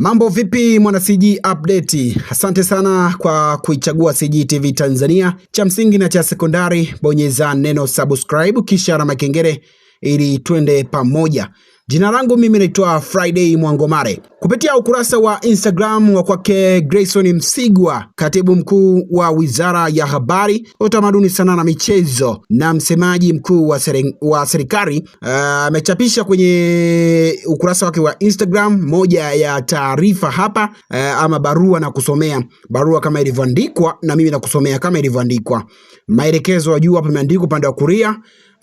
Mambo vipi mwana CG update? Asante sana kwa kuichagua CG TV Tanzania. Cha msingi na cha sekondari, bonyeza neno subscribe kisha alama kengele ili twende pamoja. Jina langu mimi naitwa Friday Mwangomare. Kupitia ukurasa wa Instagram wa kwake Grayson Msigwa, katibu mkuu wa Wizara ya Habari, Utamaduni, Sanaa na Michezo na msemaji mkuu wa serikali, amechapisha kwenye ukurasa wake wa Instagram moja ya taarifa hapa, ama barua na kusomea. Barua kama ilivyoandikwa na mimi na kusomea kama ilivyoandikwa. Maelekezo ya juu hapa imeandikwa upande wa kulia.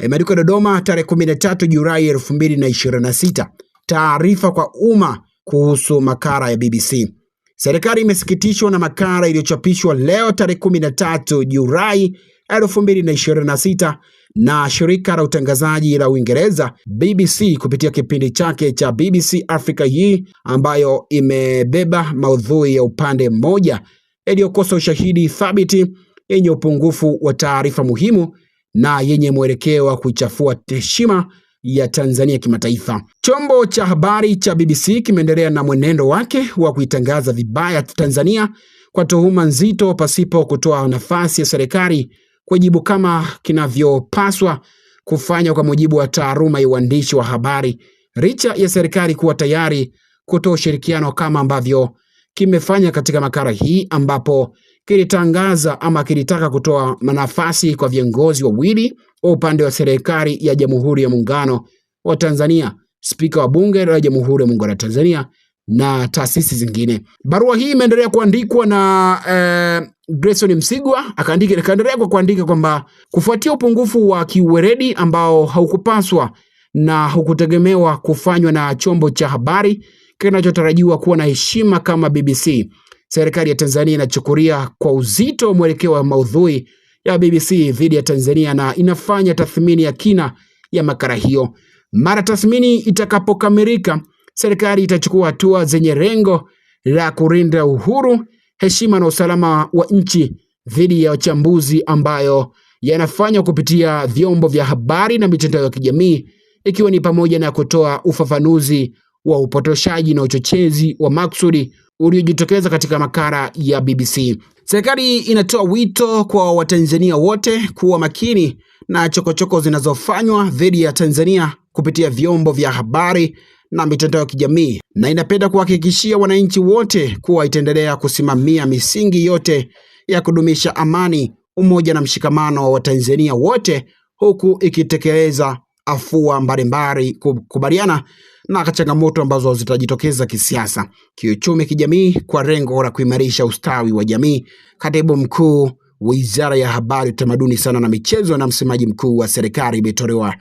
Imeandikwa Dodoma tarehe 13 Julai 2026. Taarifa kwa umma kuhusu makala ya BBC. Serikali imesikitishwa na makala iliyochapishwa leo tarehe 13 Julai 2026 na shirika la utangazaji la Uingereza BBC kupitia kipindi chake cha BBC Africa hii, ambayo imebeba maudhui ya upande mmoja iliyokosa ushahidi thabiti, yenye upungufu wa taarifa muhimu na yenye mwelekeo wa kuchafua heshima ya Tanzania kimataifa. Chombo cha habari cha BBC kimeendelea na mwenendo wake wa kuitangaza vibaya Tanzania kwa tuhuma nzito pasipo kutoa nafasi ya serikali kujibu kama kinavyopaswa kufanya kwa mujibu wa taaluma ya uandishi wa habari, licha ya serikali kuwa tayari kutoa ushirikiano kama ambavyo kimefanya katika makala hii, ambapo kilitangaza ama kilitaka kutoa nafasi kwa viongozi wawili wa upande wa serikali ya Jamhuri ya Muungano wa Tanzania, Spika wa Bunge la Jamhuri ya Muungano wa Tanzania na taasisi zingine. Barua hii imeendelea kuandikwa na Grayson Msigwa, akaendelea kuandika kwamba kufuatia upungufu wa kiuweredi ambao haukupaswa na hukutegemewa kufanywa na chombo cha habari kinachotarajiwa kuwa na heshima kama BBC, serikali ya Tanzania inachukulia kwa uzito mwelekeo wa maudhui ya BBC dhidi ya Tanzania na inafanya tathmini ya kina ya makala hiyo. Mara tathmini itakapokamilika, serikali itachukua hatua zenye lengo la kulinda uhuru, heshima na usalama wa nchi dhidi ya wachambuzi ambayo yanafanywa kupitia vyombo vya habari na mitandao ya kijamii, ikiwa ni pamoja na kutoa ufafanuzi wa upotoshaji na uchochezi wa maksudi uliojitokeza katika makala ya BBC. Serikali inatoa wito kwa Watanzania wote kuwa makini na chokochoko zinazofanywa dhidi ya Tanzania kupitia vyombo vya habari na mitandao ya kijamii, na inapenda kuhakikishia wananchi wote kuwa itaendelea kusimamia misingi yote ya kudumisha amani, umoja na mshikamano wa Watanzania wote, huku ikitekeleza afua mbalimbali kubaliana na changamoto ambazo zitajitokeza kisiasa, kiuchumi, kijamii kwa lengo la kuimarisha ustawi wa jamii. Katibu mkuu Wizara ya Habari, Utamaduni, Sanaa na Michezo na msemaji mkuu wa serikali imetolewa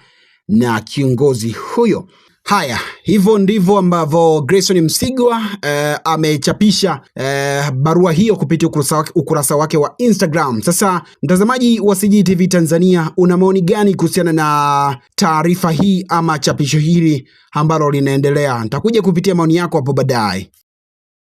na kiongozi huyo. Haya, hivyo ndivyo ambavyo Grayson Msigwa amechapisha barua hiyo kupitia ukurasa wake wa Instagram. Sasa mtazamaji wa CG TV Tanzania, una maoni gani kuhusiana na taarifa hii ama chapisho hili ambalo linaendelea? Nitakuja kupitia maoni yako hapo baadaye.